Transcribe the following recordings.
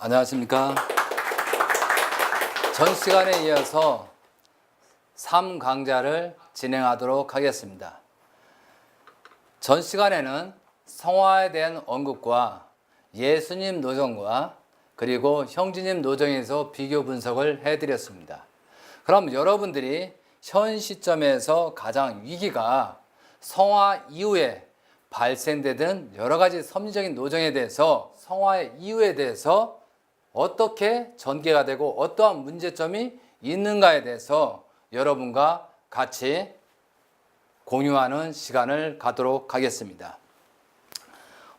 안녕하십니까. 전 시간에 이어서 3강좌를 진행하도록 하겠습니다. 전 시간에는 성화에 대한 언급과 예수님 노정과 그리고 형제님 노정에서 비교 분석을 해드렸습니다. 그럼 여러분들이 현 시점에서 가장 위기가 성화 이후에 발생되던 여러 가지 섭리적인 노정에 대해서 성화 이후에 대해서 어떻게 전개가 되고 어떠한 문제점이 있는가에 대해서 여러분과 같이 공유하는 시간을 갖도록 하겠습니다.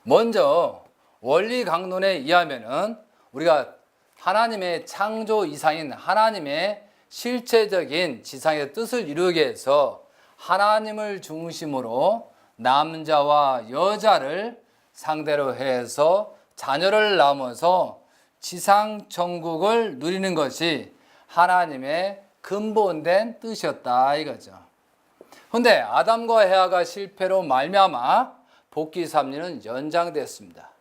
먼저 원리 강론에 의하면은 우리가 하나님의 창조 이상인 하나님의 실체적인 지상의 뜻을 이루기 위해서 하나님을 중심으로 남자와 여자를 상대로 해서 자녀를 낳으면서 지상 천국을 누리는 것이 하나님의 근본된 뜻이었다 이거죠. 그런데 아담과 헤아가 실패로 말미암아 복귀 섭리는 연장됐습니다.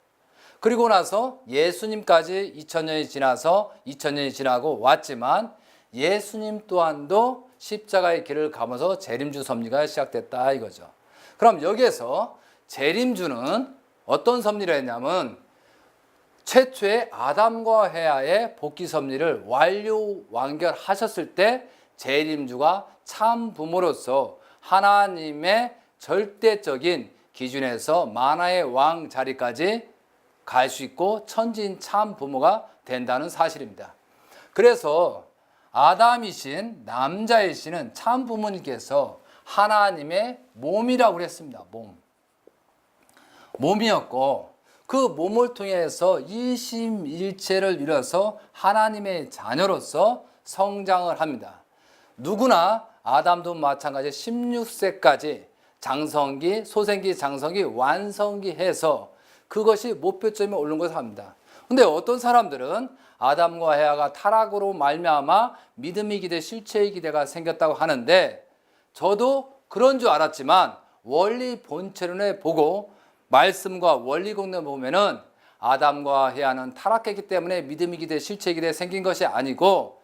그리고 나서 예수님까지 2000년이 지나서 2000년이 지나고 왔지만 예수님 또한도 십자가의 길을 가면서 재림주 섭리가 시작됐다 이거죠. 그럼 여기에서 재림주는 어떤 섭리를 했냐면 최초의 아담과 헤아의 복귀 섭리를 완결하셨을 때 재림주가 참 부모로서 하나님의 절대적인 기준에서 만화의 왕 자리까지 갈 수 있고 천지인 참 부모가 된다는 사실입니다. 그래서 아담이신 남자이시는 참 부모님께서 하나님의 몸이라고 그랬습니다. 몸이었고 그 몸을 통해서 일심일체를 이뤄서 하나님의 자녀로서 성장을 합니다. 누구나 아담도 마찬가지 16세까지 장성기, 소생기, 장성기, 완성기 해서 그것이 목표점에 오른 것을 합니다. 근데 어떤 사람들은 아담과 헤아가 타락으로 말미암아 믿음의 기대, 실체의 기대가 생겼다고 하는데 저도 그런 줄 알았지만 원리 본체론에 보고 말씀과 원리 공론에 보면은 아담과 헤아는 타락했기 때문에 믿음의 기대, 실체의 기대 생긴 것이 아니고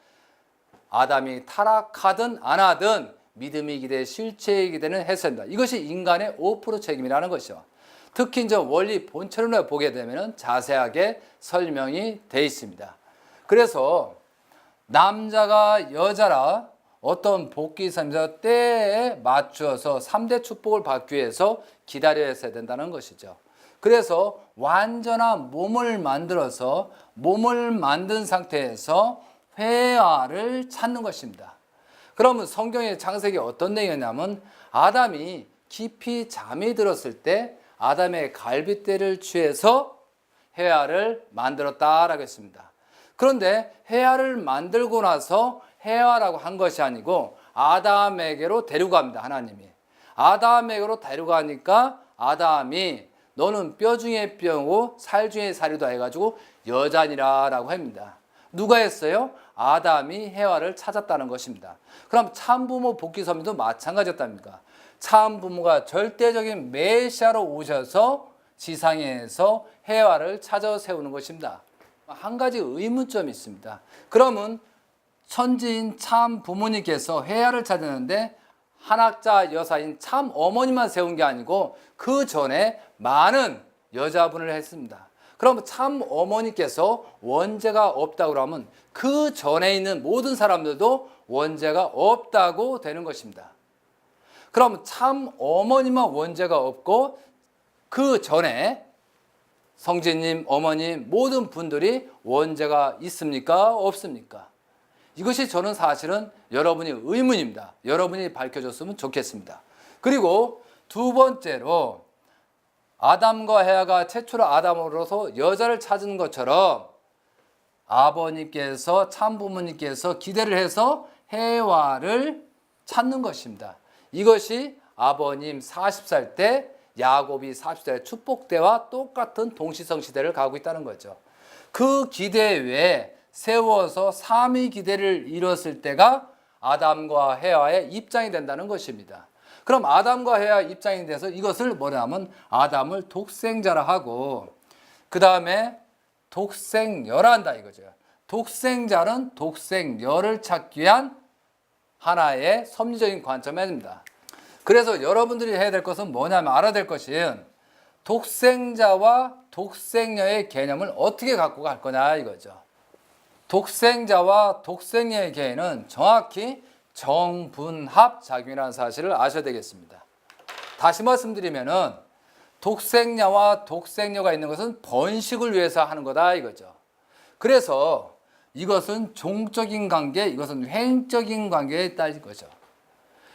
아담이 타락하든 안 하든 믿음의 기대, 실체의 기대는 했어야 한다. 이것이 인간의 5% 책임이라는 것이죠. 특히 이제 원리 본체론을 보게 되면 자세하게 설명이 되어 있습니다. 그래서 남자가 여자라 어떤 복귀 섭리에서 때에 맞추어서 3대 축복을 받기 위해서 기다려야 된다는 것이죠. 그래서 완전한 몸을 만들어서 몸을 만든 상태에서 회화를 찾는 것입니다. 그러면 성경의 창세기 어떤 내용이냐면 아담이 깊이 잠이 들었을 때 아담의 갈빗대를 취해서 헤아를 만들었다라고 했습니다. 그런데 헤아를 만들고 나서 헤아라고 한 것이 아니고 아담에게로 데려갑니다. 하나님이 아담에게로 데려가니까 아담이 너는 뼈 중에 뼈고 살 중에 살이다 해가지고 여자니라 라고 합니다. 누가 했어요? 아담이 헤아를 찾았다는 것입니다. 그럼 참부모 복귀 섭리도 마찬가지였답니까? 참부모가 절대적인 메시아로 오셔서 지상에서 헤아를 찾아 세우는 것입니다. 한 가지 의문점이 있습니다. 그러면 천지인 참 부모님께서 헤아를 찾았는데 한학자 여사인 참 어머니만 세운 게 아니고 그 전에 많은 여자분을 했습니다. 그럼 참 어머니께서 원죄가 없다고 하면 그 전에 있는 모든 사람들도 원죄가 없다고 되는 것입니다. 그럼 참 어머니만 원죄가 없고 그 전에 성제님, 어머님 모든 분들이 원죄가 있습니까? 없습니까? 이것이 저는 사실은 여러분의 의문입니다. 여러분이 밝혀줬으면 좋겠습니다. 그리고 두 번째로 아담과 헤아가 최초로 아담으로서 여자를 찾은 것처럼 아버님께서 참부모님께서 기대를 해서 헤아를 찾는 것입니다. 이것이 아버님 40살 때 야곱이 40살의 축복 때와 똑같은 동시성 시대를 가고 있다는 거죠. 그 기대 외에 세워서 삼위 기대를 이뤘을 때가 아담과 헤아의 입장이 된다는 것입니다. 그럼 아담과 헤아 입장이 돼서 이것을 뭐냐면 아담을 독생자라 하고 그 다음에 독생녀란다 이거죠. 독생자는 독생녀를 찾기 위한 하나의 섭리적인 관점입니다. 그래서 여러분들이 해야 될 것은 뭐냐면 알아야 될 것은 독생자와 독생녀의 개념을 어떻게 갖고 갈 거냐 이거죠. 독생자와 독생녀의 개념은 정확히 정분합 작용이라는 사실을 아셔야 되겠습니다. 다시 말씀드리면은 독생녀와 독생녀가 있는 것은 번식을 위해서 하는 거다 이거죠. 그래서 이것은 종적인 관계, 이것은 횡적인 관계에 따른 거죠.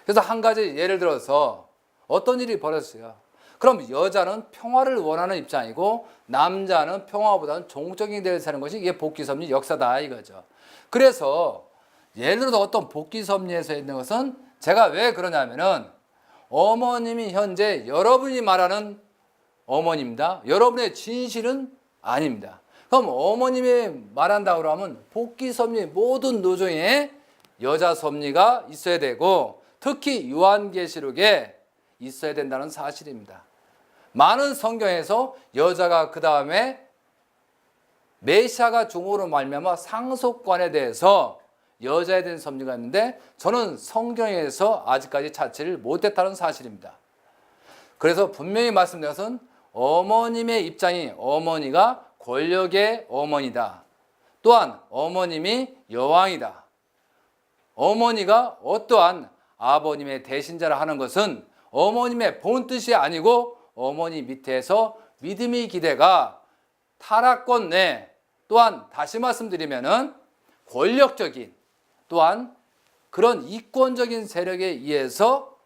그래서 한 가지 예를 들어서 어떤 일이 벌어졌어요. 그럼 여자는 평화를 원하는 입장이고 남자는 평화보다는 종적인 대를 사는 것이 이게 복귀섭리 역사다 이거죠. 그래서 예를 들어서 어떤 복귀섭리에서 있는 것은 제가 왜 그러냐면은 어머님이 현재 여러분이 말하는 어머니입니다. 여러분의 진실은 아닙니다. 그럼 어머님이 말한다 그러면 복귀섭리 모든 노정에 여자 섭리가 있어야 되고 특히 요한계시록에 있어야 된다는 사실입니다. 많은 성경에서 여자가 그 다음에 메시아가 종으로 말미암아 상속관에 대해서 여자에 대한 섭리가 있는데 저는 성경에서 아직까지 찾지를 못했다는 사실입니다. 그래서 분명히 말씀드린 것은 어머님의 입장이 어머니가 권력의 어머니다. 또한 어머님이 여왕이다. 어머니가 어떠한 아버님의 대신자를 하는 것은 어머님의 본 뜻이 아니고 어머니 밑에서 믿음의 기대가 타락권 내 또한 다시 말씀드리면은 권력적인 또한 그런 이권적인 세력에 의해서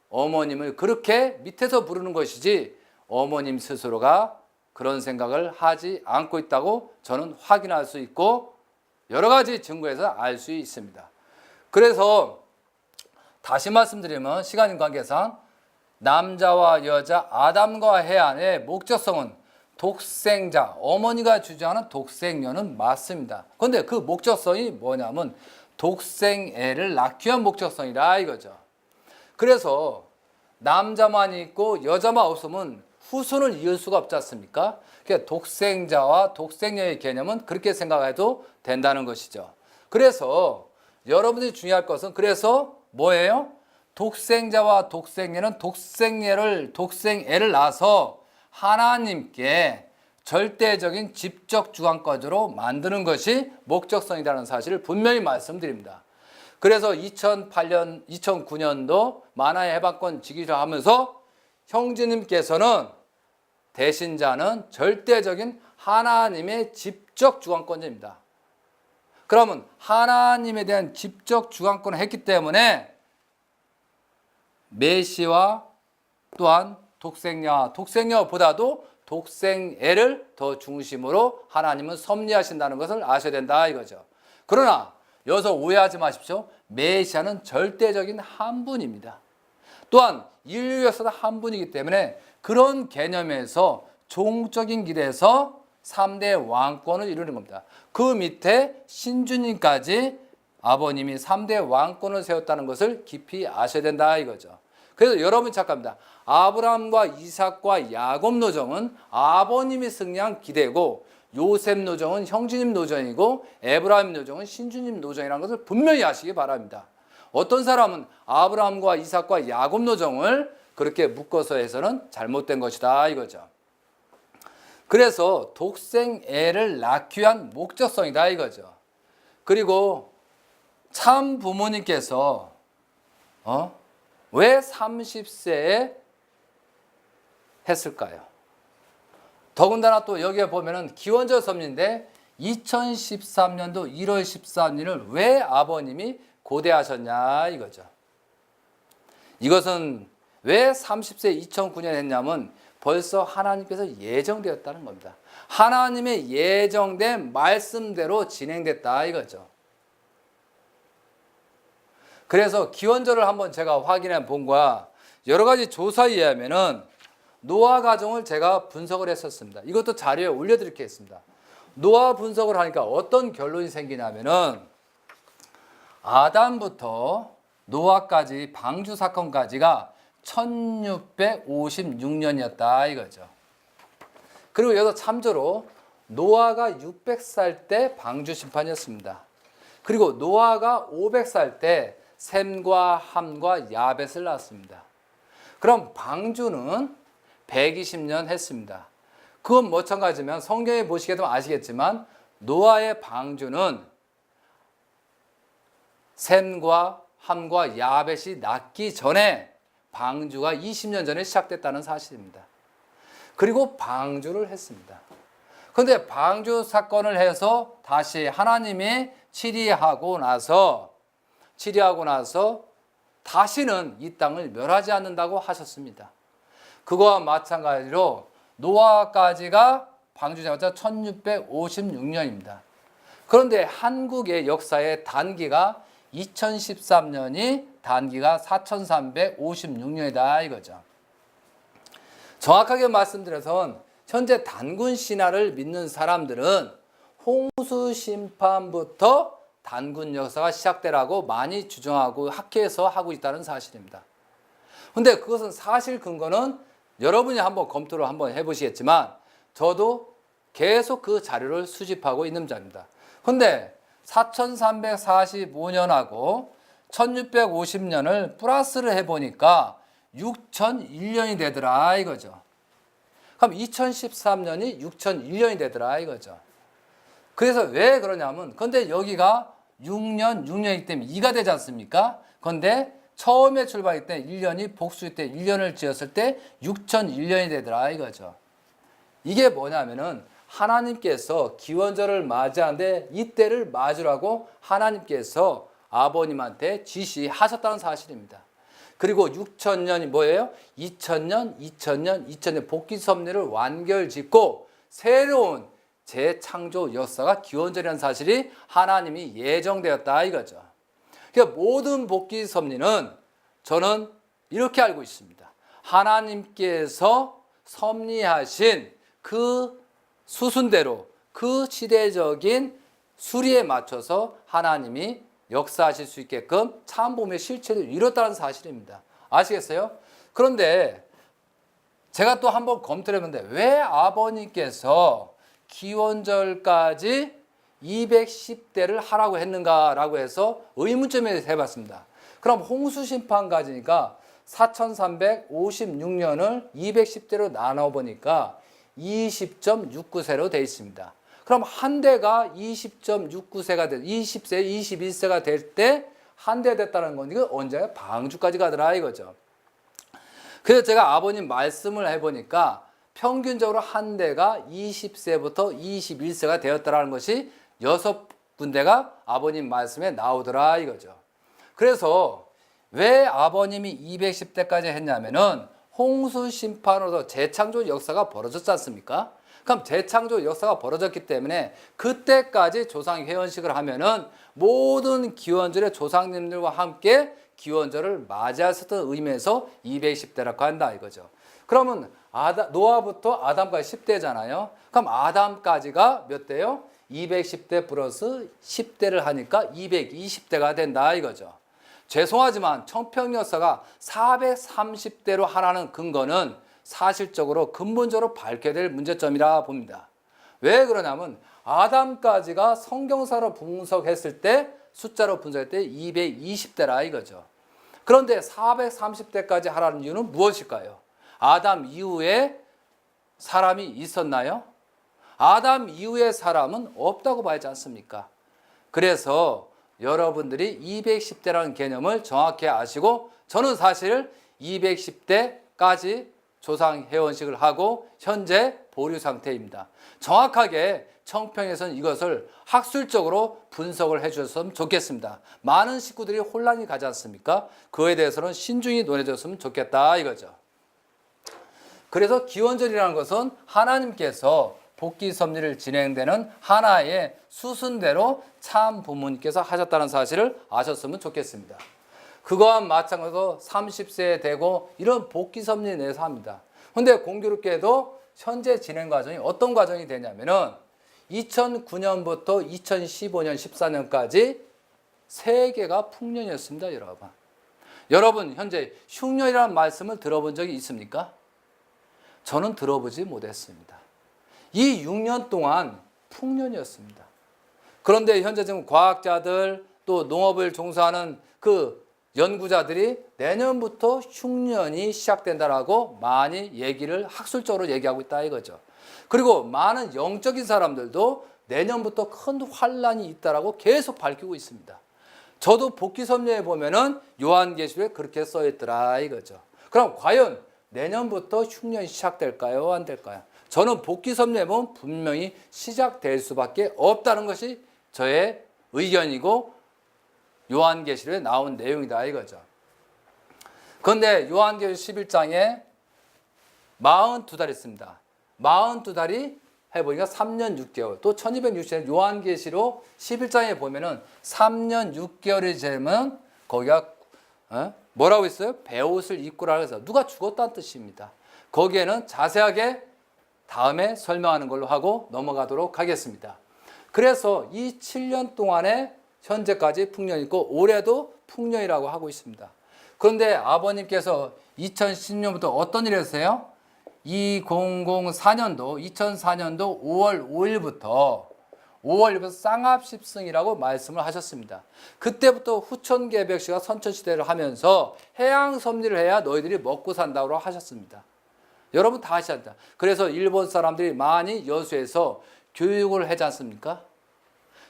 어머님을 그렇게 밑에서 부르는 것이지 어머님 스스로가 그런 생각을 하지 않고 있다고 저는 확인할 수 있고 여러 가지 증거에서 알 수 있습니다. 그래서 다시 말씀드리면 시간 관계상 남자와 여자 아담과 해안의 목적성은 독생자, 어머니가 주장하는 독생녀는 맞습니다. 그런데 그 목적성이 뭐냐면 독생애를 낳기 위한 목적성이라 이거죠. 그래서 남자만 있고 여자만 없으면 후손을 이을 수가 없지 않습니까? 그러니까 독생자와 독생녀의 개념은 그렇게 생각해도 된다는 것이죠. 그래서 여러분들이 중요할 것은 그래서 뭐예요? 독생자와 독생녀는 독생애를 낳아서 하나님께 절대적인 직접 주관권으로 만드는 것이 목적성이라는 사실을 분명히 말씀드립니다. 그래서 2009년도 만화의 해방권 직위를 하면서 형제님께서는 대신자는 절대적인 하나님의 직접 주관권자입니다. 그러면 하나님에 대한 직접 주관권을 했기 때문에 메시와 또한 독생녀보다도 독생애를 더 중심으로 하나님은 섭리하신다는 것을 아셔야 된다 이거죠. 그러나 여기서 오해하지 마십시오. 메시아는 절대적인 한 분입니다. 또한 인류에서도 한 분이기 때문에 그런 개념에서 종적인 길에서 3대 왕권을 이루는 겁니다. 그 밑에 신주님까지 아버님이 3대 왕권을 세웠다는 것을 깊이 아셔야 된다 이거죠. 그래서 여러분이 착각합니다. 아브라함과 이삭과 야곱 노정은 아버님이 승리한 기대고 요셉 노정은 형제님 노정이고 에브라임 노정은 신주님 노정이라는 것을 분명히 아시기 바랍니다. 어떤 사람은 아브라함과 이삭과 야곱 노정을 그렇게 묶어서 해서는 잘못된 것이다 이거죠. 그래서 독생애를 낳기 위한 목적성이다 이거죠. 그리고 참 부모님께서 왜 30세에 했을까요? 더군다나 또 여기에 보면은 기원절 섭리인데 2013년도 1월 13일을 왜 아버님이 고대하셨냐 이거죠. 이것은 왜 30세 2009년 했냐면 벌써 하나님께서 예정되었다는 겁니다. 하나님의 예정된 말씀대로 진행됐다 이거죠. 그래서 기원절을 한번 제가 확인해 본 거야. 여러 가지 조사에 의하면은 노아 가정을 제가 분석을 했었습니다. 이것도 자료에 올려드리겠습니다. 노아 분석을 하니까 어떤 결론이 생기냐면은 아담부터 노아까지 방주 사건까지가 1656년이었다 이거죠. 그리고 여기서 참조로 노아가 600살 때 방주 심판이었습니다. 그리고 노아가 500살 때 셈과 함과 야벳을 낳았습니다. 그럼 방주는 120년 했습니다. 그건 마찬가지면 성경에 보시게 되면 아시겠지만 노아의 방주는 셈과 함과 야벳이 낳기 전에 방주가 20년 전에 시작됐다는 사실입니다. 그리고 방주를 했습니다. 그런데 방주 사건을 해서 다시 하나님이 치리하고 나서 다시는 이 땅을 멸하지 않는다고 하셨습니다. 그거와 마찬가지로 노아까지가 방주자마자 1656년입니다. 그런데 한국의 역사의 단기가 2013년이 단기가 4356년이다 이거죠. 정확하게 말씀드려서 현재 단군 신화를 믿는 사람들은 홍수 심판부터 단군 역사가 시작되라고 많이 주장하고 학회에서 하고 있다는 사실입니다. 그런데 그것은 사실 근거는 여러분이 한번 검토를 한번 해보시겠지만 저도 계속 그 자료를 수집하고 있는 자입니다. 그런데 4345년하고 1650년을 플러스를 해보니까 6001년이 되더라 이거죠. 그럼 2013년이 6001년이 되더라 이거죠. 그래서 왜 그러냐면 근데 여기가 6년이기 때문에 2가 되지 않습니까? 그런데 처음에 출발할 때 1년이 복수일 때 1년을 지었을 때 6001년이 되더라 이거죠. 이게 뭐냐면은 하나님께서 기원절을 맞이하는데 이때를 맞으라고 하나님께서 아버님한테 지시하셨다는 사실입니다. 그리고 6000년이 뭐예요? 2000년 복귀 섭리를 완결짓고 새로운 재창조 역사가 기원절이라는 사실이 하나님이 예정되었다 이거죠. 그러니까 모든 복귀 섭리는 저는 이렇게 알고 있습니다. 하나님께서 섭리하신 그 수순대로 그 시대적인 수리에 맞춰서 하나님이 역사하실 수 있게끔 참복음의 실체를 이뤘다는 사실입니다. 아시겠어요? 그런데 제가 또 한번 검토를 해봤는데 왜 아버님께서 기원절까지 210대를 하라고 했는가라고 해서 의문점에 해봤습니다. 그럼 홍수심판까지니까 4356년을 210대로 나눠보니까 20.69세로 되어 있습니다. 그럼 한 대가 20.69세가 될 20세, 21세가 될 때 한 대 됐다는 건 이거 언제요? 방주까지 가더라 이거죠. 그래서 제가 아버님 말씀을 해보니까 평균적으로 한 대가 20세부터 21세가 되었다는 것이 6군데가 아버님 말씀에 나오더라 이거죠. 그래서 왜 아버님이 210대까지 했냐면은 홍수 심판으로서 재창조 역사가 벌어졌지 않습니까? 그럼 재창조 역사가 벌어졌기 때문에 그때까지 조상 회원식을 하면은 모든 기원절의 조상님들과 함께 기원절을 맞이했었던 의미에서 210대라고 한다 이거죠. 그러면 노아부터 아담까지 10대잖아요. 그럼 아담까지가 몇 대요? 210대 플러스 10대를 하니까 220대가 된다 이거죠. 죄송하지만 청평역사가 430대로 하라는 근거는 사실적으로 근본적으로 밝혀야 될 문제점이라 봅니다. 왜 그러냐면 아담까지가 성경사로 분석했을 때 숫자로 분석할 때 220대라 이거죠. 그런데 430대까지 하라는 이유는 무엇일까요? 아담 이후에 사람이 있었나요? 아담 이후의 사람은 없다고 봐야지 않습니까? 그래서 여러분들이 210대라는 개념을 정확히 아시고 저는 사실 210대까지 조상 회원식을 하고 현재 보류 상태입니다. 정확하게 청평에서는 이것을 학술적으로 분석을 해주셨으면 좋겠습니다. 많은 식구들이 혼란이 가지 않습니까? 그에 대해서는 신중히 논해줬으면 좋겠다 이거죠. 그래서 기원절이라는 것은 하나님께서 복귀 섭리를 진행되는 하나의 수순대로 참 부모님께서 하셨다는 사실을 아셨으면 좋겠습니다. 그거와 마찬가지로 30세 되고 이런 복귀 섭리 내에서 합니다. 그런데 공교롭게도 현재 진행 과정이 어떤 과정이 되냐면은 2009년부터 2015년, 14년까지 세계가 풍년이었습니다, 여러분. 여러분, 현재 흉년이라는 말씀을 들어본 적이 있습니까? 저는 들어보지 못했습니다. 이 6년 동안 풍년이었습니다. 그런데 현재 지금 과학자들 또 농업을 종사하는 그 연구자들이 내년부터 흉년이 시작된다라고 많이 얘기를 학술적으로 얘기하고 있다 이거죠. 그리고 많은 영적인 사람들도 내년부터 큰 환란이 있다라고 계속 밝히고 있습니다. 저도 복귀섭리에 보면은 요한계시록에 그렇게 써 있더라 이거죠. 그럼 과연 내년부터 흉년이 시작될까요? 안 될까요? 저는 복귀섭리에 보면 분명히 시작될 수밖에 없다는 것이 저의 의견이고 요한계시록에 나온 내용이다 이거죠. 그런데 요한계시록 11장에 42달 있습니다. 42달이 해보니까 3년 6개월. 또 1260년 요한계시록 11장에 보면은 3년 6개월이 되면 거기가 뭐라고 있어요? 베옷을 입고라 해서 누가 죽었다는 뜻입니다. 거기에는 자세하게 다음에 설명하는 걸로 하고 넘어가도록 하겠습니다. 그래서 이 7년 동안에 현재까지 풍년이 있고 올해도 풍년이라고 하고 있습니다. 그런데 아버님께서 2010년부터 어떤 일을 했어요? 2004년도 5월 5일부터 쌍합십승이라고 말씀을 하셨습니다. 그때부터 후천개벽씨가 선천시대를 하면서 해양섭리를 해야 너희들이 먹고 산다고 하셨습니다. 여러분 다 아시잖아요. 그래서 일본 사람들이 많이 여수에서 교육을 하지 않습니까?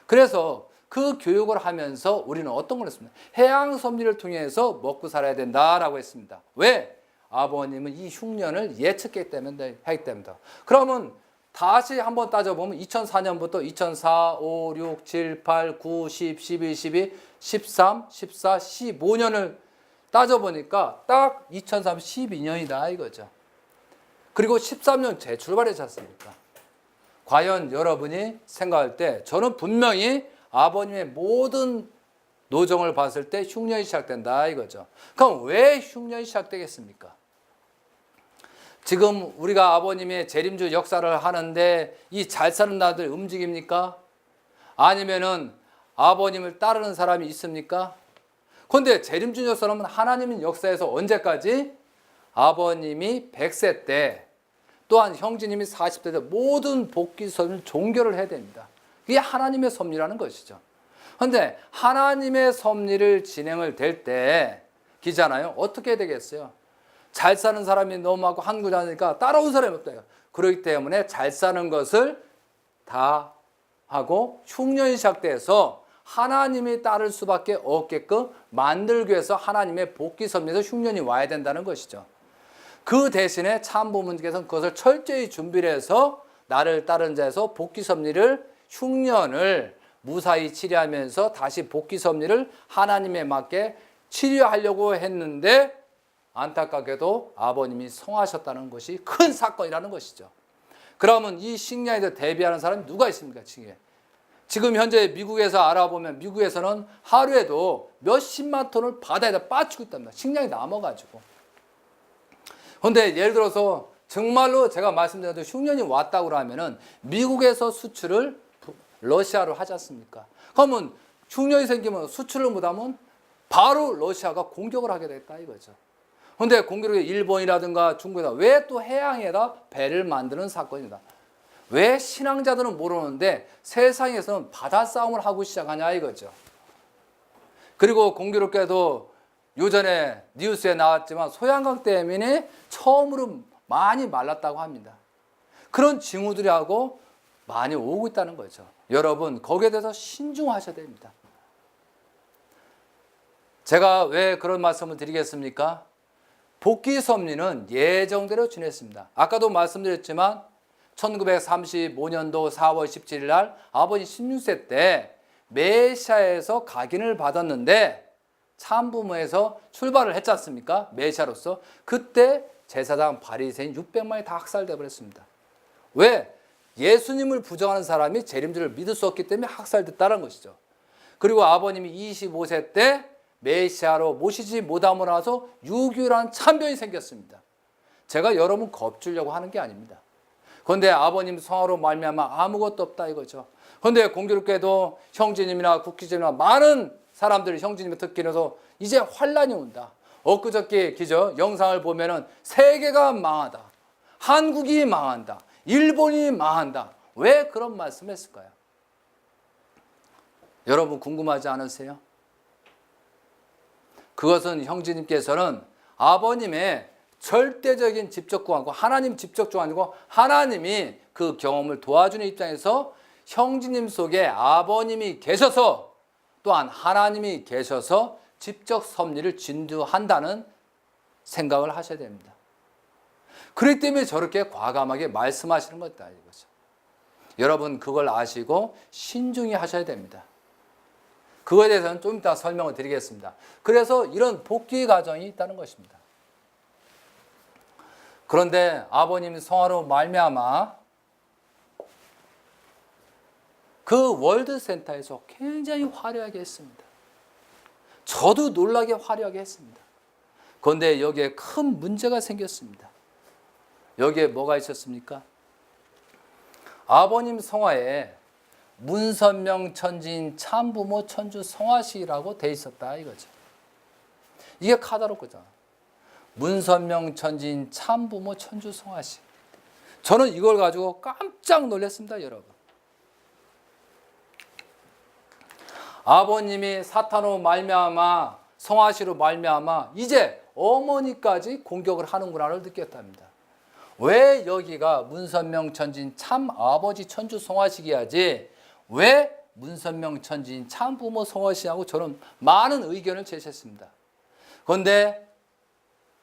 그래서 그 교육을 하면서 우리는 어떤 걸 했습니까? 해양섭리를 통해서 먹고 살아야 된다라고 했습니다. 왜? 아버님은 이 흉년을 예측했기 때문이다. 그러면 다시 한번 따져보면 2004년부터 2004, 5, 6, 7, 8, 9, 10, 11, 12, 13, 14, 15년을 따져보니까 딱 2003, 12년이다 이거죠. 그리고 13년 재출발이지 않습니까? 과연 여러분이 생각할 때 저는 분명히 아버님의 모든 노정을 봤을 때 흉년이 시작된다 이거죠. 그럼 왜 흉년이 시작되겠습니까? 지금 우리가 아버님의 재림주 역사를 하는데 이 잘 사는 나라들 움직입니까? 아니면은 아버님을 따르는 사람이 있습니까? 그런데 재림주 역사는 하나님의 역사에서 언제까지? 아버님이 100세 때 또한 형제님이 40대 때 모든 복귀선을 종결을 해야 됩니다. 그게 하나님의 섭리라는 것이죠. 그런데 하나님의 섭리를 진행을 될 때 기잖아요. 어떻게 되겠어요? 잘 사는 사람이 너무 많고 한국에 하니까 따라온 사람이 없다. 그렇기 때문에 잘 사는 것을 다 하고 흉년이 시작돼서 하나님이 따를 수밖에 없게끔 만들기 위해서 하나님의 복귀 섭리에서 흉년이 와야 된다는 것이죠. 그 대신에 참부모님께서는 그것을 철저히 준비를 해서 나를 따른 자에서 복귀 섭리를 흉년을 무사히 치료하면서 다시 복귀 섭리를 하나님에 맞게 치료하려고 했는데 안타깝게도 아버님이 성하셨다는 것이 큰 사건이라는 것이죠. 그러면 이 식량에 대비하는 사람이 누가 있습니까? 지금 현재 미국에서 알아보면 미국에서는 하루에도 몇십만 톤을 바다에다 빠치고 있답니다. 식량이 남아가지고. 그런데 예를 들어서 정말로 제가 말씀드린 흉년이 왔다고 하면은 미국에서 수출을 러시아로 하지 않습니까? 그러면 흉년이 생기면 수출을 못하면 바로 러시아가 공격을 하게 될까 이거죠. 그런데 공교롭게 일본이라든가 중국이다 왜 또 해양에다 배를 만드는 사건이다. 왜 신앙자들은 모르는데 세상에서는 바다 싸움을 하고 시작하냐 이거죠. 그리고 공교롭게도 요전에 뉴스에 나왔지만 소양강 때문에 처음으로 많이 말랐다고 합니다. 그런 징후들이 하고 많이 오고 있다는 거죠. 여러분 거기에 대해서 신중하셔야 됩니다. 제가 왜 그런 말씀을 드리겠습니까? 복귀 섭리는 예정대로 지냈습니다. 아까도 말씀드렸지만 1935년도 4월 17일 날 아버지 16세 때 메시아에서 각인을 받았는데 참부모에서 출발을 했지 않습니까? 메시아로서. 그때 제사장 바리새인 600만이 다 학살돼 버렸습니다. 왜? 예수님을 부정하는 사람이 재림주를 믿을 수 없기 때문에 학살됐다는 것이죠. 그리고 아버님이 25세 때 메시아로 모시지 못함으로 나서 유교라는 참변이 생겼습니다. 제가 여러분 겁주려고 하는 게 아닙니다. 그런데 아버님 성화로 말미암아 아무것도 없다 이거죠. 그런데 공교롭게도 형제님이나 국기님이나 많은 사람들이 형제님을 듣기로서 이제 환란이 온다. 엊그저께 기저 영상을 보면은 세계가 망하다. 한국이 망한다. 일본이 망한다. 왜 그런 말씀을 했을까요? 여러분 궁금하지 않으세요? 그것은 형제님께서는 아버님의 절대적인 직접구가 아니고 하나님 직접주가 아니고 하나님이 그 경험을 도와주는 입장에서 형제님 속에 아버님이 계셔서 또한 하나님이 계셔서 직접 섭리를 진두한다는 생각을 하셔야 됩니다. 그렇기 때문에 저렇게 과감하게 말씀하시는 것이다 이거죠. 여러분 그걸 아시고 신중히 하셔야 됩니다. 그거에 대해서는 좀 이따 설명을 드리겠습니다. 그래서 이런 복귀 과정이 있다는 것입니다. 그런데 아버님 성화로 말미암아 그 월드센터에서 굉장히 화려하게 했습니다. 저도 놀라게 화려하게 했습니다. 그런데 여기에 큰 문제가 생겼습니다. 여기에 뭐가 있었습니까? 아버님 성화에 문선명 천지인 참부모 천주 성화식이라고 돼 있었다 이거죠. 이게 카다롭거든. 문선명 천지인 참부모 천주 성화식. 저는 이걸 가지고 깜짝 놀랐습니다, 여러분. 아버님이 사탄으로 말미암아 성화식으로 말미암아 이제 어머니까지 공격을 하는구나를 느꼈답니다. 왜 여기가 문선명 천지인 참 아버지 천주 성화식이야지 왜 문선명 천지인 참 부모 성화식하고 저는 많은 의견을 제시했습니다. 그런데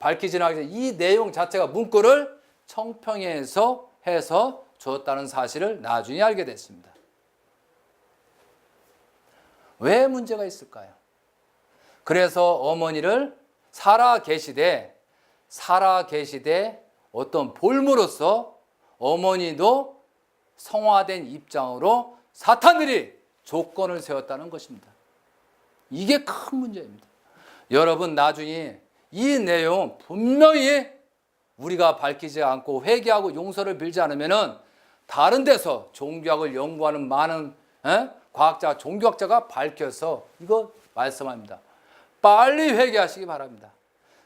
밝히지 않기 전에 이 내용 자체가 문구를 청평에서 해서 줬다는 사실을 나중에 알게 됐습니다. 왜 문제가 있을까요? 그래서 어머니를 살아계시되 어떤 볼모로서 어머니도 성화된 입장으로 사탄들이 조건을 세웠다는 것입니다. 이게 큰 문제입니다. 여러분 나중에 이 내용 분명히 우리가 밝히지 않고 회개하고 용서를 빌지 않으면 다른 데서 종교학을 연구하는 많은 과학자, 종교학자가 밝혀서 이거 말씀합니다. 빨리 회개하시기 바랍니다.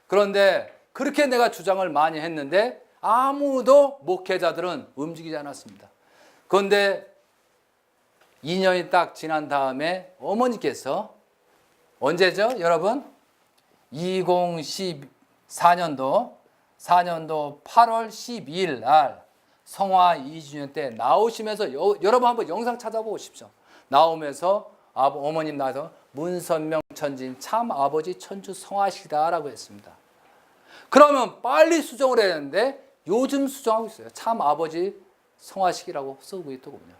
그런데 그렇게 내가 주장을 많이 했는데 아무도 목회자들은 움직이지 않았습니다. 그런데 2년이 딱 지난 다음에 어머니께서 언제죠, 여러분? 2014년도 8월 12일 날 성화 2주년 때 나오시면서 여러분 한번 영상 찾아보십시오. 나오면서 어머님 나와서 문선명 천지인 참 아버지 천주 성화식이다라고 했습니다. 그러면 빨리 수정을 해야 되는데 요즘 수정하고 있어요. 참 아버지 성화식이라고 쓰고 있더군요.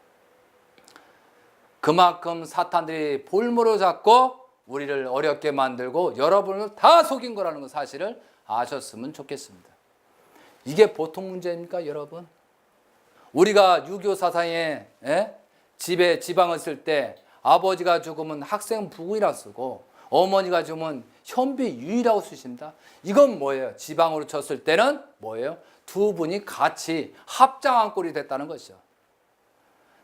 그만큼 사탄들이 볼모로 잡고 우리를 어렵게 만들고 여러분을 다 속인 거라는 사실을 아셨으면 좋겠습니다. 이게 보통 문제입니까, 여러분? 우리가 유교 사상에 집에 지방을 쓸 때 아버지가 죽으면 학생 부군이라고 쓰고 어머니가 죽으면 현비 유이라고 쓰십니다. 이건 뭐예요? 지방으로 쳤을 때는 뭐예요? 두 분이 같이 합장한 꼴이 됐다는 것이죠.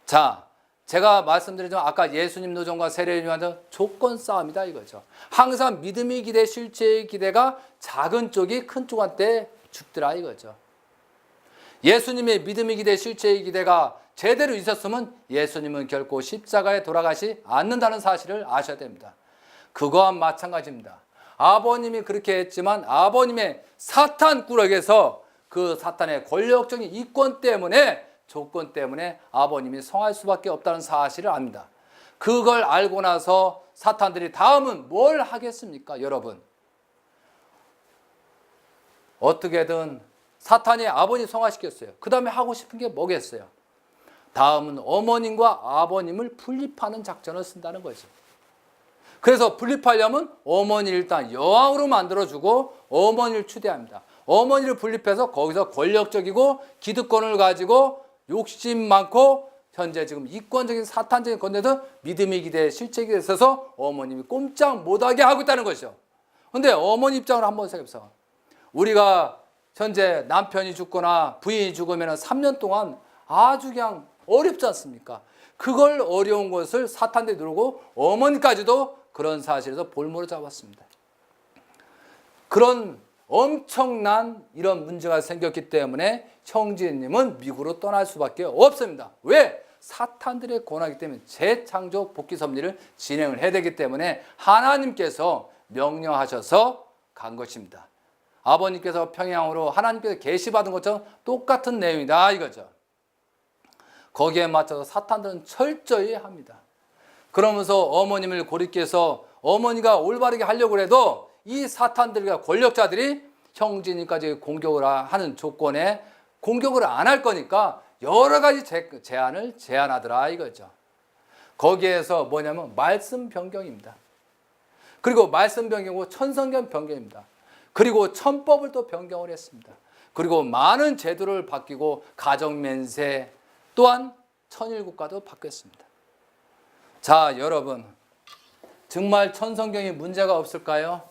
자, 제가 말씀드리지만 아까 예수님 노정과 세례요한은 조건 싸움이다 이거죠. 항상 믿음의 기대, 실체의 기대가 작은 쪽이 큰 쪽한테 죽더라 이거죠. 예수님의 믿음의 기대, 실체의 기대가 제대로 있었으면 예수님은 결코 십자가에 돌아가시 않는다는 사실을 아셔야 됩니다. 그거와 마찬가지입니다. 아버님이 그렇게 했지만 아버님의 사탄 꾸러기에서 그 사탄의 권력적인 이권 때문에 조건 때문에 아버님이 성할 수밖에 없다는 사실을 압니다. 그걸 알고 나서 사탄들이 다음은 뭘 하겠습니까, 여러분? 어떻게든 사탄이 아버님 성화시켰어요. 그 다음에 하고 싶은 게 뭐겠어요? 다음은 어머님과 아버님을 분립하는 작전을 쓴다는 거죠. 그래서 분립하려면 어머니를 일단 여왕으로 만들어주고 어머니를 추대합니다. 어머니를 분립해서 거기서 권력적이고 기득권을 가지고 욕심 많고 현재 지금 이권적인 사탄적인 건데도 믿음의 기대, 실체 기대에 있어서 어머님이 꼼짝 못하게 하고 있다는 것이죠. 그런데 어머니 입장을 한번 생각해보세요. 우리가 현재 남편이 죽거나 부인이 죽으면 3년 동안 아주 그냥 어렵지 않습니까? 그걸 어려운 것을 사탄들이 누르고 어머니까지도 그런 사실에서 볼모로 잡았습니다. 그런 엄청난 이런 문제가 생겼기 때문에 형제님은 미국으로 떠날 수밖에 없습니다. 왜? 사탄들의 권하기 때문에 재창조 복귀 섭리를 진행을 해야 되기 때문에 하나님께서 명령하셔서 간 것입니다. 아버님께서 평양으로 하나님께서 계시받은 것처럼 똑같은 내용이다 이거죠. 거기에 맞춰서 사탄들은 철저히 합니다. 그러면서 어머님을 고립해서 어머니가 올바르게 하려고 해도 이 사탄들과 권력자들이 형제님까지 공격을 하는 조건에 공격을 안 할 거니까 여러 가지 제안을 제안하더라 이거죠. 거기에서 뭐냐면 말씀 변경입니다. 그리고 말씀 변경이고 천성경 변경입니다. 그리고 천법을 또 변경을 했습니다. 그리고 많은 제도를 바뀌고 가정면세 또한 천일국가도 바뀌었습니다. 자, 여러분 정말 천성경이 문제가 없을까요?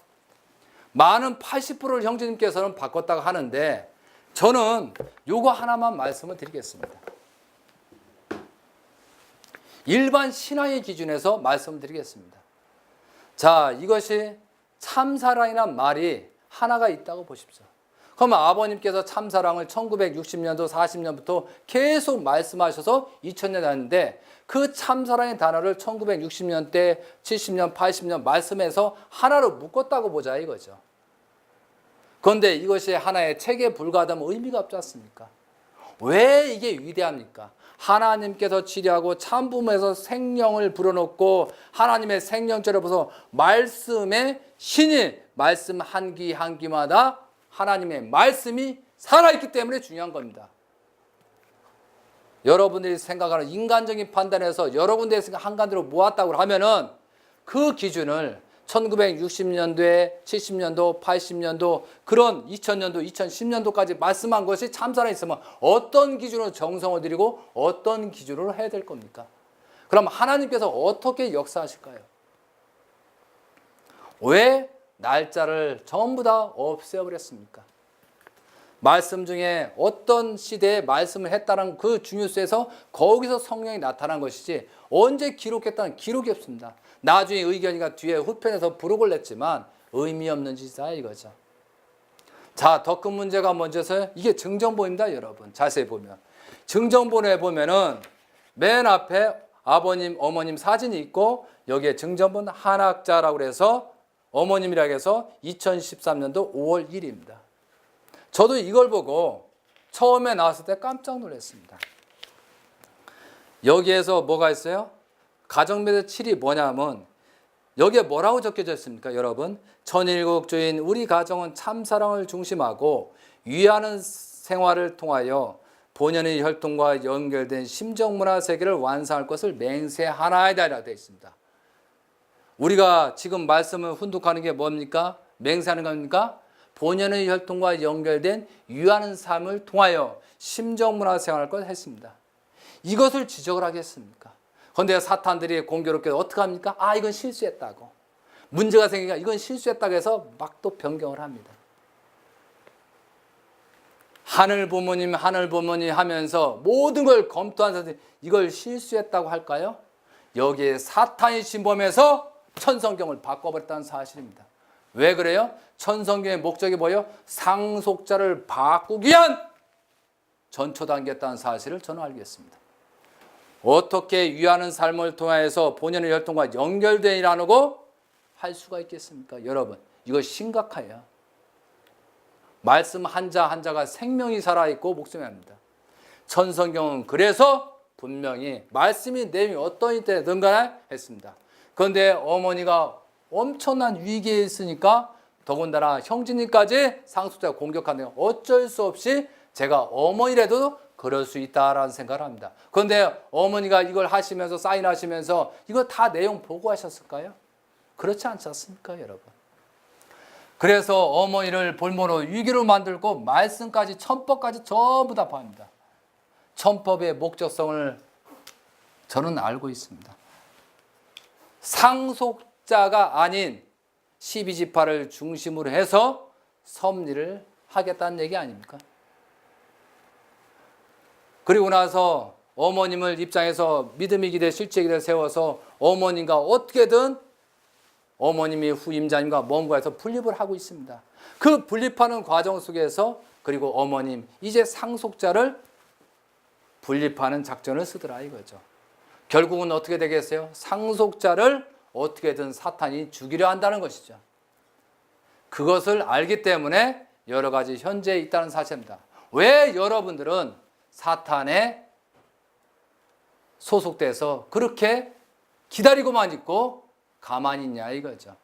많은 80%를 형제님께서는 바꿨다고 하는데 저는 요거 하나만 말씀을 드리겠습니다. 일반 신앙의 기준에서 말씀을 드리겠습니다. 자, 이것이 참사랑이란 말이 하나가 있다고 보십시오. 그러면 아버님께서 참사랑을 1960년도 40년부터 계속 말씀하셔서 2000년 됐는데 그 참사랑의 단어를 1960년대 70년 80년 말씀해서 하나로 묶었다고 보자 이거죠. 그런데 이것이 하나의 책에 불과하다면 의미가 없지 않습니까? 왜 이게 위대합니까? 하나님께서 치료하고 참부모에서 생명을 불어넣고 하나님의 생명줄을 벗어 말씀의 신이 말씀 한 귀 한 귀마다 하나님의 말씀이 살아있기 때문에 중요한 겁니다. 여러분들이 생각하는 인간적인 판단에서 여러 군데에 한가운데로 모았다고 하면은 그 기준을 1960년도에 70년도, 80년도, 그런 2000년도, 2010년도까지 말씀한 것이 참사랑이 있으면 어떤 기준으로 정성을 들이고 어떤 기준으로 해야 될 겁니까? 그럼 하나님께서 어떻게 역사하실까요? 왜 날짜를 전부 다 없애버렸습니까? 말씀 중에 어떤 시대에 말씀을 했다는 그 중요성에서 거기서 성령이 나타난 것이지 언제 기록했다는 기록이 없습니다. 나중에 의견이가 뒤에 후편에서 부록을 냈지만 의미 없는 짓이다 이거죠. 자, 더 큰 문제가 먼저서 이게 증정본입니다 여러분. 자세히 보면 증정본에 보면은 맨 앞에 아버님 어머님 사진이 있고 여기에 증정본 한학자라고 해서 어머님이라고 해서 2013년도 5월 1일입니다. 저도 이걸 보고 처음에 나왔을 때 깜짝 놀랐습니다. 여기에서 뭐가 있어요? 가정매듭 7이 뭐냐면 여기에 뭐라고 적혀져 있습니까 여러분? 천일국주인 우리 가정은 참사랑을 중심하고 위하는 생활을 통하여 본연의 혈통과 연결된 심정문화 세계를 완성할 것을 맹세하나이다 되어 있습니다. 우리가 지금 말씀을 훈독하는 게 뭡니까? 맹세하는 겁니까? 본연의 혈통과 연결된 유하는 삶을 통하여 심정문화 생활을 것 했습니다. 이것을 지적을 하겠습니까? 그런데 사탄들이 공교롭게 어떻게 합니까? 아, 이건 실수했다고. 문제가 생기니까 이건 실수했다고 해서 막 또 변경을 합니다. 하늘 부모님 하면서 모든 걸 검토한 사람들이 이걸 실수했다고 할까요? 여기에 사탄이 침범해서 천성경을 바꿔버렸다는 사실입니다. 왜 그래요? 천성경의 목적이 뭐예요? 상속자를 바꾸기 위한 전초단계였다는 사실을 저는 알겠습니다. 어떻게 위하는 삶을 통해서 본연의 혈통과 연결되라고 할 수가 있겠습니까? 여러분, 이거 심각해요. 말씀 한자 한자가 생명이 살아있고 목숨이 합니다. 천성경은 그래서 분명히 말씀이 내용이 어떤 때든 간에 했습니다. 그런데 어머니가 엄청난 위기에 있으니까 더군다나 형제님까지 상속자가 공격하네요. 어쩔 수 없이 제가 어머니라도 그럴 수 있다라는 생각을 합니다. 그런데 어머니가 이걸 하시면서 사인하시면서 이거 다 내용 보고하셨을까요? 그렇지 않지 않습니까 여러분? 그래서 어머니를 볼모로 위기로 만들고 말씀까지 천법까지 전부 다 합니다. 천법의 목적성을 저는 알고 있습니다. 상속자가 아닌 12지파를 중심으로 해서 섭리를 하겠다는 얘기 아닙니까? 그리고 나서 어머님을 입장에서 믿음의 기대 실제기를 세워서 어머님과 어떻게든 어머님이 후임자님과 뭔가에서 분립을 하고 있습니다. 그 분립하는 과정 속에서 그리고 어머님 이제 상속자를 분립하는 작전을 쓰더라 이거죠. 결국은 어떻게 되겠어요? 상속자를 어떻게든 사탄이 죽이려 한다는 것이죠. 그것을 알기 때문에 여러 가지 현재에 있다는 사실입니다. 왜 여러분들은 사탄에 소속돼서 그렇게 기다리고만 있고 가만히 있냐 이거죠.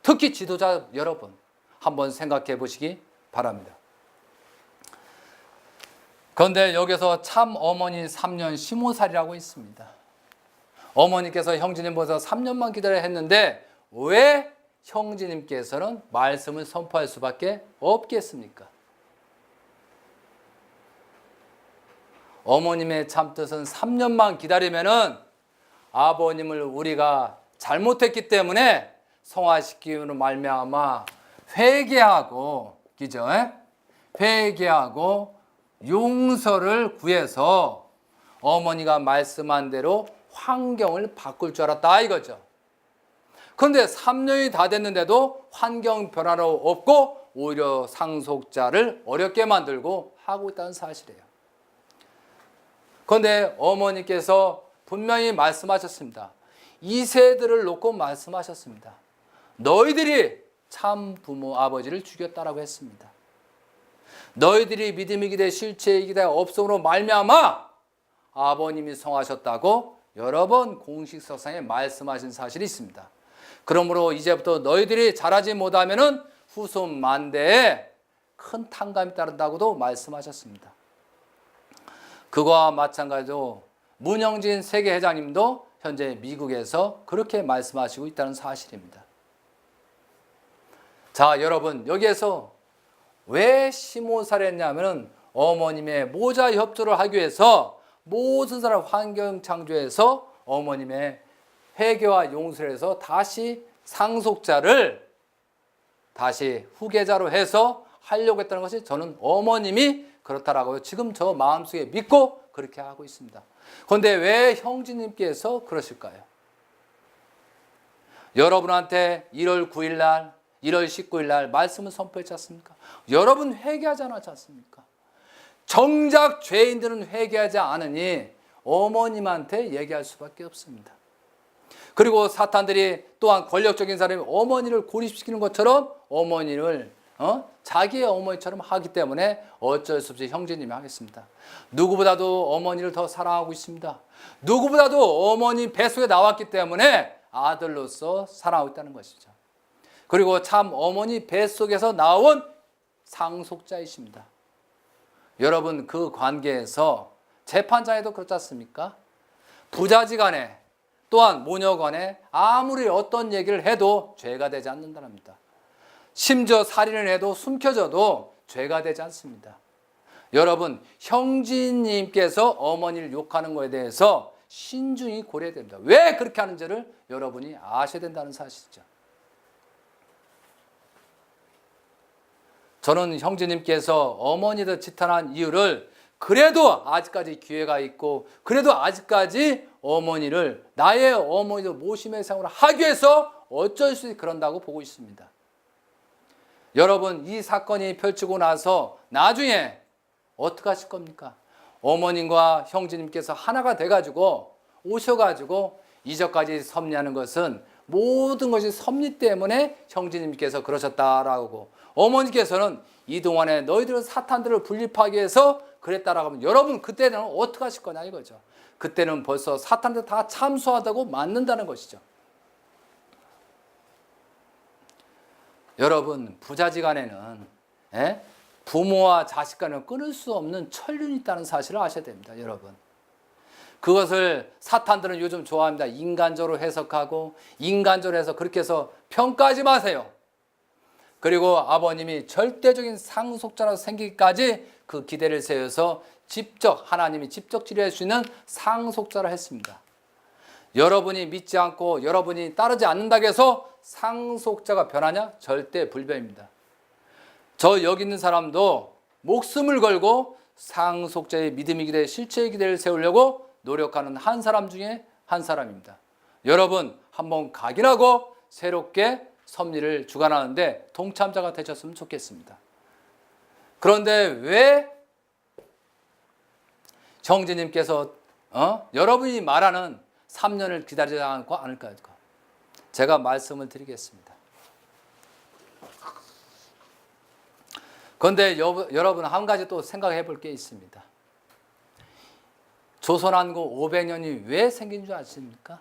특히 지도자 여러분 한번 생각해 보시기 바랍니다. 그런데 여기서 참 어머니 3년 시모살이라고 있습니다. 어머니께서 형제님보다 3년만 기다려야 했는데 왜 형제님께서는 말씀을 선포할 수밖에 없겠습니까? 어머님의 참뜻은 3년만 기다리면은 아버님을 우리가 잘못했기 때문에 성화시키는 말미암아 회개하고, 그죠? 회개하고 용서를 구해서 어머니가 말씀한 대로 환경을 바꿀 줄 알았다 이거죠. 그런데 3년이 다 됐는데도 환경 변화로 없고 오히려 상속자를 어렵게 만들고 하고 있다는 사실이에요. 그런데 어머니께서 분명히 말씀하셨습니다. 2세들을 놓고 말씀하셨습니다. 너희들이 참 부모 아버지를 죽였다라고 했습니다. 너희들이 믿음이 기대 실체이기 기대 없음으로 말미암아 아버님이 성하셨다고 여러 번 공식서상에 말씀하신 사실이 있습니다. 그러므로 이제부터 너희들이 잘하지 못하면은 후손 만대에 큰 탕감이 따른다고도 말씀하셨습니다. 그거와 마찬가지로 문영진 세계회장님도 현재 미국에서 그렇게 말씀하시고 있다는 사실입니다. 자, 여러분 여기에서 왜 시모사를 했냐면 어머님의 모자 협조를 하기 위해서 모든 사람 환경 창조해서 어머님의 회개와 용서를 해서 다시 상속자를 다시 후계자로 해서 하려고 했다는 것이 저는 어머님이 그렇다라고 지금 저 마음속에 믿고 그렇게 하고 있습니다. 그런데 왜 형제님께서 그러실까요? 여러분한테 1월 9일 날 1월 19일 날 말씀을 선포했지 않습니까? 여러분 회개하지 않았지 않습니까? 정작 죄인들은 회개하지 않으니 어머님한테 얘기할 수밖에 없습니다. 그리고 사탄들이 또한 권력적인 사람이 어머니를 고립시키는 것처럼 어머니를 자기의 어머니처럼 하기 때문에 어쩔 수 없이 형제님이 하겠습니다. 누구보다도 어머니를 더 사랑하고 있습니다. 누구보다도 어머니 뱃속에 나왔기 때문에 아들로서 사랑하고 있다는 것이죠. 그리고 참 어머니 뱃속에서 나온 상속자이십니다. 여러분 그 관계에서 재판장에도 그렇지 않습니까? 부자지간에 또한 모녀간에 아무리 어떤 얘기를 해도 죄가 되지 않는다랍니다. 심지어 살인을 해도 숨겨져도 죄가 되지 않습니다. 여러분 형제님께서 어머니를 욕하는 것에 대해서 신중히 고려해야 됩니다. 왜 그렇게 하는지를 여러분이 아셔야 된다는 사실이죠. 저는 형제님께서 어머니를 지탄한 이유를 그래도 아직까지 기회가 있고 그래도 아직까지 어머니를 나의 어머니도 모심의 생활을 하기 위해서 어쩔 수 없이 그런다고 보고 있습니다. 여러분 이 사건이 펼치고 나서 나중에 어떻게 하실 겁니까? 어머님과 형제님께서 하나가 돼가지고 오셔가지고 이전까지 섭리하는 것은 모든 것이 섭리 때문에 형제님께서 그러셨다라고 어머니께서는 이동안에 너희들은 사탄들을 분립하기 위해서 그랬다라고 하면 여러분 그때는 어떻게 하실 거냐 이거죠. 그때는 벌써 사탄들 다 참수하다고 맞는다는 것이죠. 여러분 부자지간에는 부모와 자식 간에 끊을 수 없는 천륜이 있다는 사실을 아셔야 됩니다. 여러분 그것을 사탄들은 요즘 좋아합니다. 인간적으로 해석하고 인간적으로 해서 그렇게 해서 평가하지 마세요. 그리고 아버님이 절대적인 상속자로 생기기까지 그 기대를 세워서 직접 하나님이 직접 치료할 수 있는 상속자를 했습니다. 여러분이 믿지 않고 여러분이 따르지 않는다고 해서 상속자가 변하냐? 절대 불변입니다. 저 여기 있는 사람도 목숨을 걸고 상속자의 믿음의 기대, 실체의 기대를 세우려고 노력하는 한 사람 중에 한 사람입니다. 여러분 한번 각인하고 새롭게 섭리를 주관하는데 동참자가 되셨으면 좋겠습니다. 그런데 왜 형제님께서 여러분이 말하는 3년을 기다리지 않을까요? 제가 말씀을 드리겠습니다. 그런데 여러분 한 가지 또 생각해 볼 게 있습니다. 조선왕국 500년이 왜 생긴 줄 아십니까?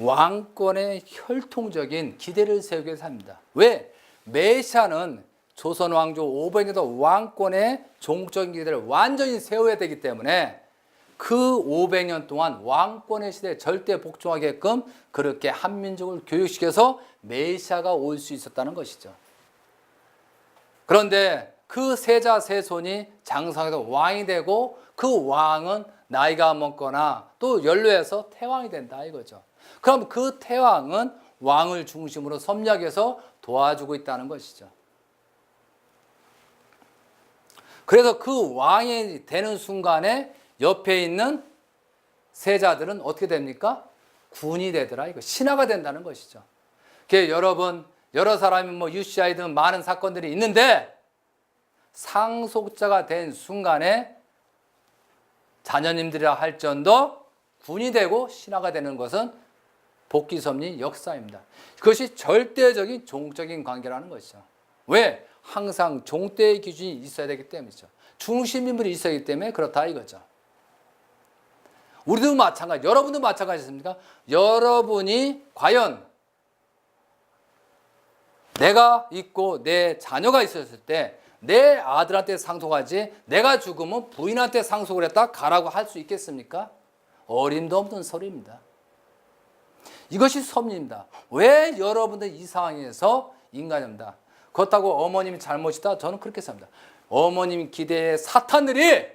왕권의 혈통적인 기대를 세우기 위해서 합니다. 왜? 메시아는 조선 왕조 500년도 왕권의 종적인 기대를 완전히 세워야 되기 때문에 그 500년 동안 왕권의 시대에 절대 복종하게끔 그렇게 한민족을 교육시켜서 메시아가 올 수 있었다는 것이죠. 그런데 그 세자 세손이 장성해서 왕이 되고 그 왕은 나이가 먹거나 또 연로해서 태왕이 된다 이거죠. 그럼 그 태왕은 왕을 중심으로 섭리하게해서 도와주고 있다는 것이죠. 그래서 그 왕이 되는 순간에 옆에 있는 세자들은 어떻게 됩니까? 군이 되더라 이거 신하가 된다는 것이죠. 여러분 여러 사람이 UCI든 많은 사건들이 있는데 상속자가 된 순간에 자녀님들이라 할지언정 군이 되고 신하가 되는 것은 복귀섭리 역사입니다. 그것이 절대적인 종적인 관계라는 것이죠. 왜? 항상 종대의 기준이 있어야 되기 때문이죠. 중심인물이 있어야 하기 때문에 그렇다 이거죠. 우리도 마찬가지, 여러분도 마찬가지입니까? 여러분이 과연 내가 있고 내 자녀가 있었을 때 내 아들한테 상속하지 내가 죽으면 부인한테 상속을 했다 가라고 할 수 있겠습니까? 어림도 없는 소리입니다. 이것이 섭리입니다. 왜 여러분들 이 상황에서 인간입니다. 그렇다고 어머님이 잘못이다? 저는 그렇게 생각합니다. 어머님 기대에 사탄들이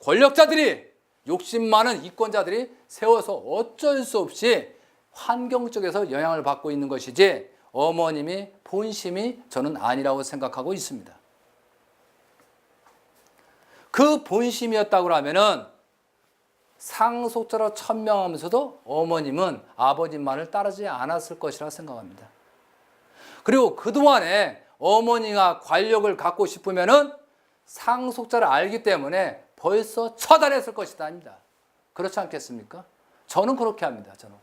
권력자들이 욕심 많은 이권자들이 세워서 어쩔 수 없이 환경 쪽에서 영향을 받고 있는 것이지 어머님이 본심이 저는 아니라고 생각하고 있습니다. 그 본심이었다고 하면은 상속자로 천명하면서도 어머님은 아버님만을 따르지 않았을 것이라 생각합니다. 그리고 그동안에 어머니가 권력을 갖고 싶으면은 상속자를 알기 때문에 벌써 처단했을 것이다 아닙니다. 그렇지 않겠습니까? 저는 그렇게 합니다. 저는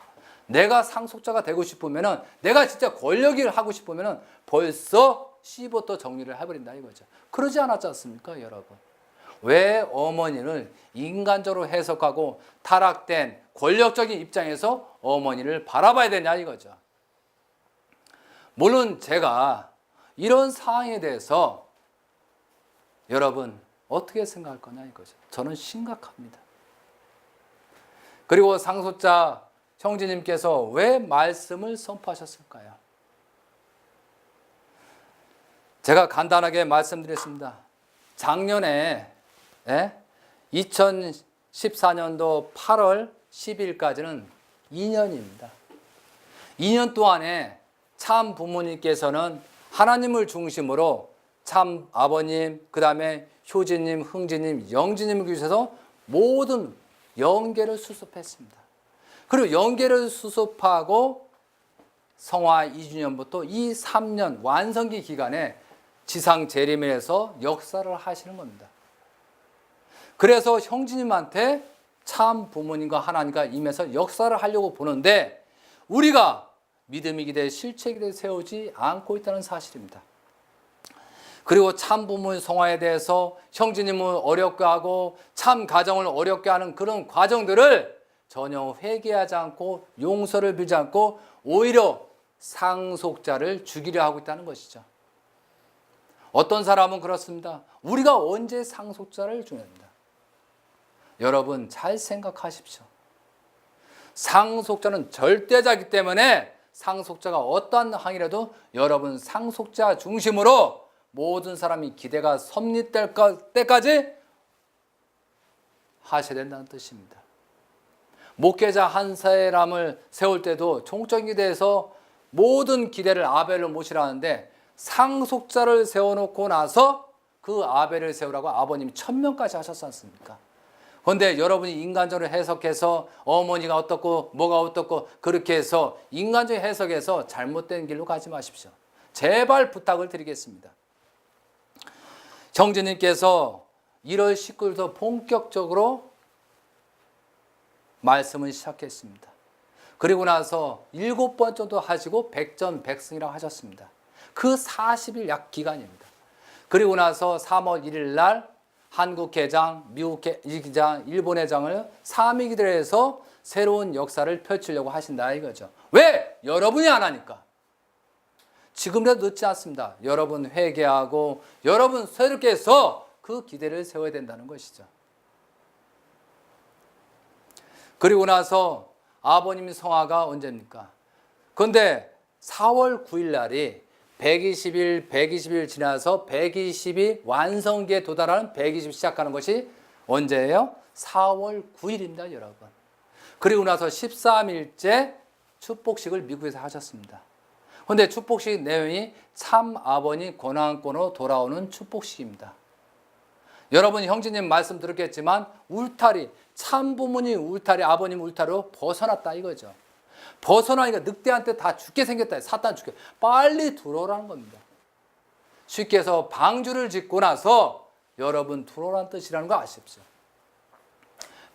내가 상속자가 되고 싶으면은 내가 진짜 권력을 하고 싶으면은 벌써 씹어도 정리를 해버린다 이거죠. 그러지 않았지 않습니까, 여러분? 왜 어머니를 인간적으로 해석하고 타락된 권력적인 입장에서 어머니를 바라봐야 되냐 이거죠. 물론 제가 이런 상황에 대해서 여러분 어떻게 생각할 거냐 이거죠. 저는 심각합니다. 그리고 상속자 형제님께서 왜 말씀을 선포하셨을까요? 제가 간단하게 말씀드렸습니다. 작년에 2014년도 8월 10일까지는 2년입니다. 2년 동안에 참 부모님께서는 하나님을 중심으로 참 아버님, 그 다음에 효진님, 흥진님, 영진님을 위해서 모든 영계를 수습했습니다. 그리고 영계를 수습하고 성화 2주년부터 이 3년 완성기 기간에 지상 재림에서 역사를 하시는 겁니다. 그래서 형제님한테 참 부모님과 하나님과 임해서 역사를 하려고 보는데 우리가 믿음의 기대, 실체 기대 세우지 않고 있다는 사실입니다. 그리고 참 부모의 성화에 대해서 형제님을 어렵게 하고 참 가정을 어렵게 하는 그런 과정들을 전혀 회개하지 않고 용서를 빌지 않고 오히려 상속자를 죽이려 하고 있다는 것이죠. 어떤 사람은 그렇습니다. 우리가 언제 상속자를 죽였습니다. 여러분 잘 생각하십시오. 상속자는 절대자이기 때문에 상속자가 어떠한 항이라도 여러분 상속자 중심으로 모든 사람이 기대가 섭리될 때까지 하셔야 된다는 뜻입니다. 목회자 한 사람을 세울 때도 종적인 기대에서 모든 기대를 아벨을 모시라는데 상속자를 세워놓고 나서 그 아벨을 세우라고 아버님이 1000명까지 하셨지 않습니까? 그런데 여러분이 인간적으로 해석해서 어머니가 어떻고 뭐가 어떻고 그렇게 해서 인간적인 해석해서 잘못된 길로 가지 마십시오. 제발 부탁을 드리겠습니다. 형제님께서 1월 19일부터 본격적으로 말씀을 시작했습니다. 그리고 나서 7번 정도 하시고 백전백승이라고 하셨습니다. 그 40일 약 기간입니다. 그리고 나서 3월 1일 날 한국 회장, 미국 회장, 일본 회장을 3위 기대해서 새로운 역사를 펼치려고 하신다 이거죠. 왜? 여러분이 안 하니까. 지금이라도 늦지 않습니다. 여러분 회개하고 여러분 새롭게 해서 그 기대를 세워야 된다는 것이죠. 그리고 나서 아버님 성화가 언제입니까? 그런데 4월 9일 날이 120일 지나서 120이 완성기에 도달하는 120 시작하는 것이 언제예요? 4월 9일입니다, 여러분. 그리고 나서 13일째 축복식을 미국에서 하셨습니다. 그런데 축복식 내용이 참 아버님 권한권으로 돌아오는 축복식입니다. 여러분 형제님 말씀 들었겠지만 울타리, 참 부모님 울타리, 아버님 울타리로 벗어났다 이거죠. 벗어나니까 늑대한테 다 죽게 생겼다. 사탄 죽게. 빨리 들어오라는 겁니다. 쉽게 해서 방주를 짓고 나서 여러분 들어오라는 뜻이라는 거 아십시오.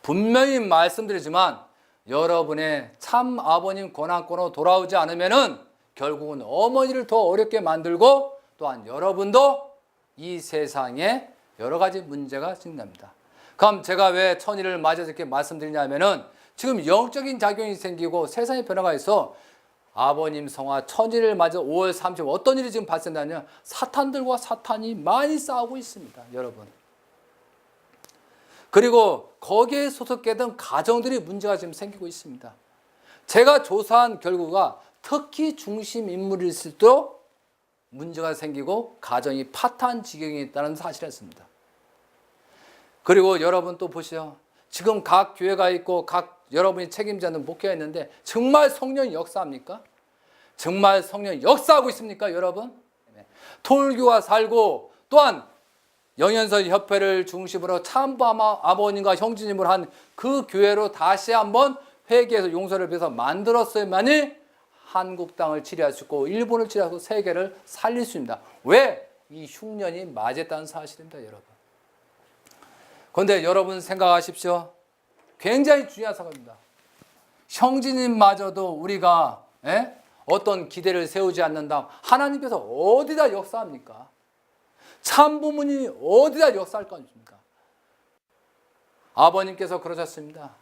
분명히 말씀드리지만 여러분의 참 아버님 권한권으로 돌아오지 않으면은 결국은 어머니를 더 어렵게 만들고 또한 여러분도 이 세상에 여러 가지 문제가 생깁니다. 그럼 제가 왜 천일을 맞아서 이렇게 말씀드리냐면은 지금 영적인 작용이 생기고 세상의 변화가 있어 아버님 성화 천일을 맞아 5월 30일 어떤 일이 지금 발생하냐 사탄들과 사탄이 많이 싸우고 있습니다. 여러분. 그리고 거기에 소속되던 가정들이 문제가 지금 생기고 있습니다. 제가 조사한 결과가 특히 중심 인물일수록 문제가 생기고 가정이 파탄 지경에 있다는 사실이었습니다. 그리고 여러분 또 보시죠. 지금 각 교회가 있고 각 여러분이 책임자는 목회가 있는데 정말 성령이 역사합니까? 정말 성령이 역사하고 있습니까, 여러분? 통일교와 살고 또한 영현서 협회를 중심으로 참부 아버님과 형제님을 한 그 교회로 다시 한번 회개해서 용서를 빌어서 만들었어야만이 한국 땅을 치리할 수 있고 일본을 치리하고 세계를 살릴 수 있습니다. 왜? 이 흉년이 맞았다는 사실입니다, 여러분. 그런데 여러분 생각하십시오. 굉장히 중요한 사건입니다. 형제님마저도 우리가 어떤 기대를 세우지 않는다. 하나님께서 어디다 역사합니까? 참부모님이 어디다 역사할 것입니까? 아버님께서 그러셨습니다.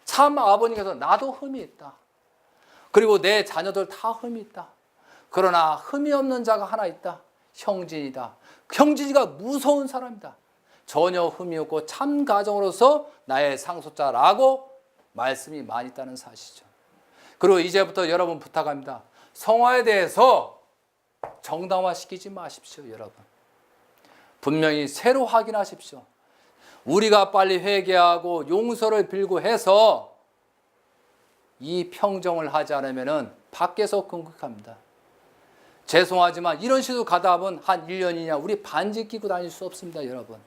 참 아버님께서 나도 흠이 있다. 그리고 내 자녀들 다 흠이 있다. 그러나 흠이 없는 자가 하나 있다. 형진이다. 형진이가 무서운 사람이다. 전혀 흠이 없고 참 가정으로서 나의 상속자라고 말씀이 많이 있다는 사실이죠. 그리고 이제부터 여러분 부탁합니다. 성화에 대해서 정당화시키지 마십시오, 여러분. 분명히 새로 확인하십시오. 우리가 빨리 회개하고 용서를 빌고 해서 이 평정을 하지 않으면 밖에서 궁극합니다. 죄송하지만 이런 식으로 가다 보면 한 1년이냐 우리 반지 끼고 다닐 수 없습니다, 여러분.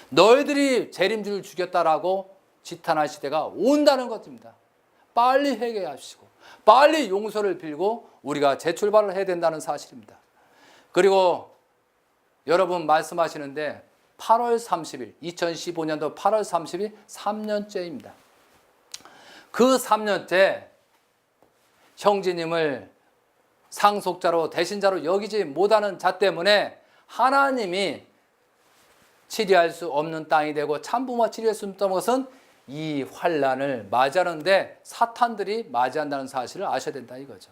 너희들이 재림주를 죽였다라고 지탄할 시대가 온다는 것입니다. 빨리 회개하시고 빨리 용서를 빌고 우리가 재출발을 해야 된다는 사실입니다. 그리고 여러분 말씀하시는데 8월 30일 2015년도 8월 30일 3년째입니다. 그 3년째 형제님을 상속자로 대신자로 여기지 못하는 자 때문에 하나님이 치리할 수 없는 땅이 되고 참부모가 치리할 수 없는 것은 이 환난을 맞이하는데 사탄들이 맞이한다는 사실을 아셔야 된다 이거죠.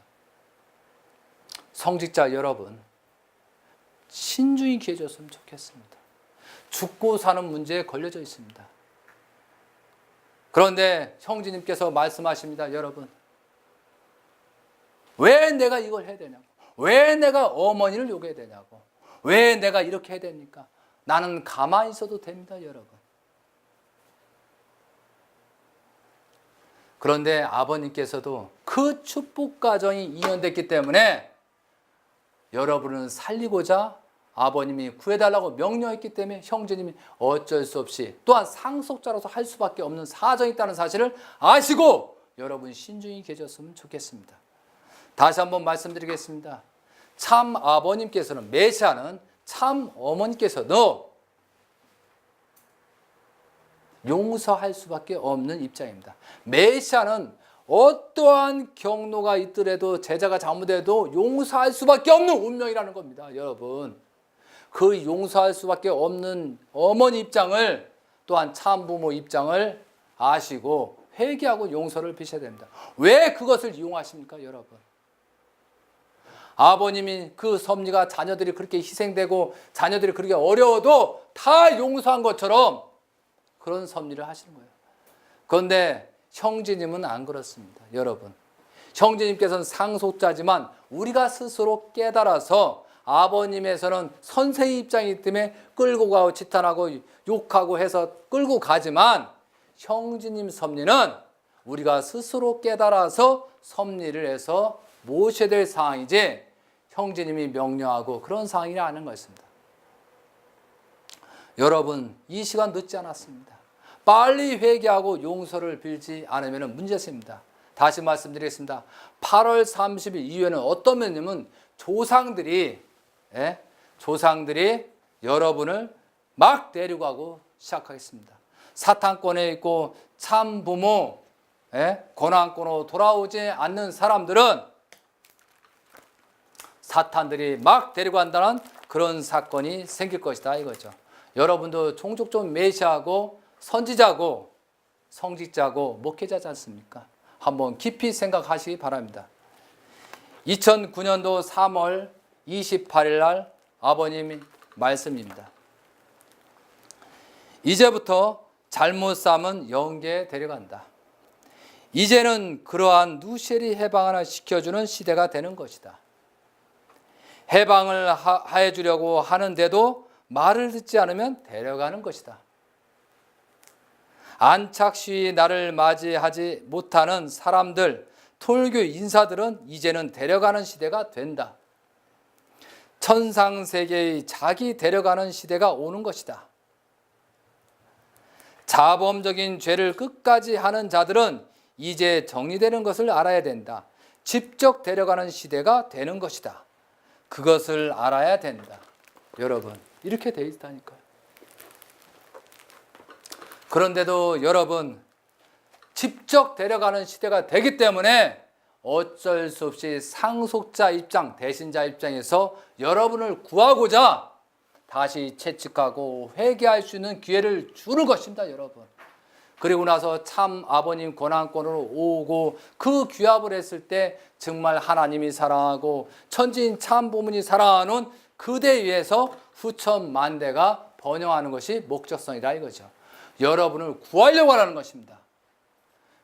성직자 여러분, 신중히 기해줬으면 좋겠습니다. 죽고 사는 문제에 걸려져 있습니다. 그런데 형제님께서 말씀하십니다, 여러분. 왜 내가 이걸 해야 되냐고. 왜 내가 어머니를 욕해야 되냐고. 왜 내가 이렇게 해야 됩니까? 나는 가만히 있어도 됩니다, 여러분. 그런데 아버님께서도 그 축복 가정이 이연됐기 때문에 여러분을 살리고자 아버님이 구해달라고 명령했기 때문에 형제님이 어쩔 수 없이 또한 상속자로서 할 수밖에 없는 사정이 있다는 사실을 아시고 여러분 신중히 계셨으면 좋겠습니다. 다시 한번 말씀드리겠습니다. 참 아버님께서는, 메시아는 참 어머니께서도 용서할 수밖에 없는 입장입니다. 메시아는 어떠한 경로가 있더라도 제자가 잘못해도 용서할 수밖에 없는 운명이라는 겁니다. 여러분, 그 용서할 수밖에 없는 어머니 입장을, 또한 참부모 입장을 아시고 회개하고 용서를 비셔야 됩니다. 왜 그것을 이용하십니까, 여러분? 아버님이 그 섭리가 자녀들이 그렇게 희생되고 자녀들이 그렇게 어려워도 다 용서한 것처럼 그런 섭리를 하시는 거예요. 그런데 형제님은 안 그렇습니다. 여러분, 형제님께서는 상속자지만 우리가 스스로 깨달아서 아버님에서는 선생의 입장이기 때문에 끌고 가고 지탄하고 욕하고 해서 끌고 가지만 형제님 섭리는 우리가 스스로 깨달아서 섭리를 해서 모셔야 될 상황이지 형제님이 명령하고 그런 상황이 아닌 것입니다. 여러분, 이 시간 늦지 않았습니다. 빨리 회개하고 용서를 빌지 않으면 문제입니다. 다시 말씀드리겠습니다. 8월 30일 이후에는 어떤 면이냐면 조상들이 여러분을 막 데리고 시작하겠습니다. 사탄권에 있고 참부모 고난권으로 돌아오지 않는 사람들은 사탄들이 막 데리고 간다는 그런 사건이 생길 것이다 이거죠. 여러분도 종족 좀 메시아고 선지자고 성직자고 목회자지 않습니까? 한번 깊이 생각하시기 바랍니다. 2009년도 3월 28일 날 아버님 말씀입니다. 이제부터 잘못 삼은 영계에 데려간다. 이제는 그러한 누쉘이 해방을 시켜주는 시대가 되는 것이다. 해방을 해주려고 하는데도 말을 듣지 않으면 데려가는 것이다. 안착시 나를 맞이하지 못하는 사람들, 통일교 인사들은 이제는 데려가는 시대가 된다. 천상세계의 자기 데려가는 시대가 오는 것이다. 자범적인 죄를 끝까지 하는 자들은 이제 정리되는 것을 알아야 된다. 직접 데려가는 시대가 되는 것이다. 그것을 알아야 된다. 여러분, 이렇게 돼 있다니까요. 그런데도 여러분, 직접 데려가는 시대가 되기 때문에 어쩔 수 없이 상속자 입장, 대신자 입장에서 여러분을 구하고자 다시 채찍하고 회개할 수 있는 기회를 주는 것입니다, 여러분. 그리고 나서 참 아버님 고난권으로 오고 그 귀합을 했을 때 정말 하나님이 사랑하고 천지인 참 부모님이 사랑하는 그대 위에서 후천만 대가 번영하는 것이 목적성이라 이거죠. 여러분을 구하려고 하는 것입니다.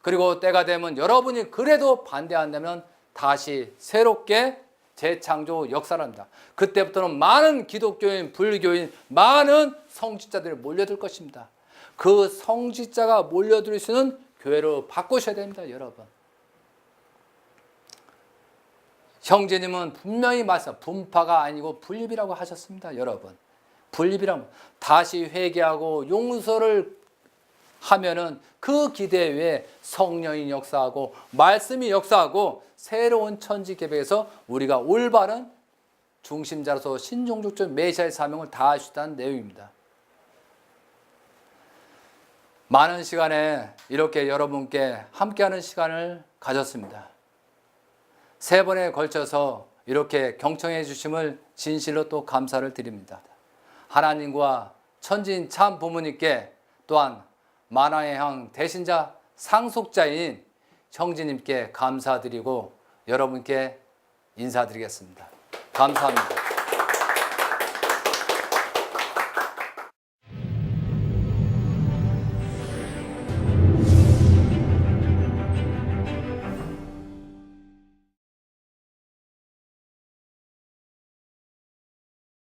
그리고 때가 되면 여러분이 그래도 반대한다면 다시 새롭게 재창조 역사를 합니다. 그때부터는 많은 기독교인, 불교인, 많은 성직자들이 몰려들 것입니다. 그 성직자가 몰려들 수 있는 교회로 바꾸셔야 됩니다, 여러분. 형제님은 분명히 말씀, 분파가 아니고 분립이라고 하셨습니다, 여러분. 분립이라면 다시 회개하고 용서를 하면은 그 기대 위에 성령이 역사하고 말씀이 역사하고 새로운 천지 계획에서 우리가 올바른 중심자로서 신종족적 메시아의 사명을 다할 수 있다는 내용입니다. 많은 시간에 이렇게 여러분께 함께하는 시간을 가졌습니다. 3번에 걸쳐서 이렇게 경청해 주심을 진실로 또 감사를 드립니다. 하나님과 천지인 참 부모님께 또한 만왕의 향 대신자 상속자인 형제님께 감사드리고 여러분께 인사드리겠습니다. 감사합니다.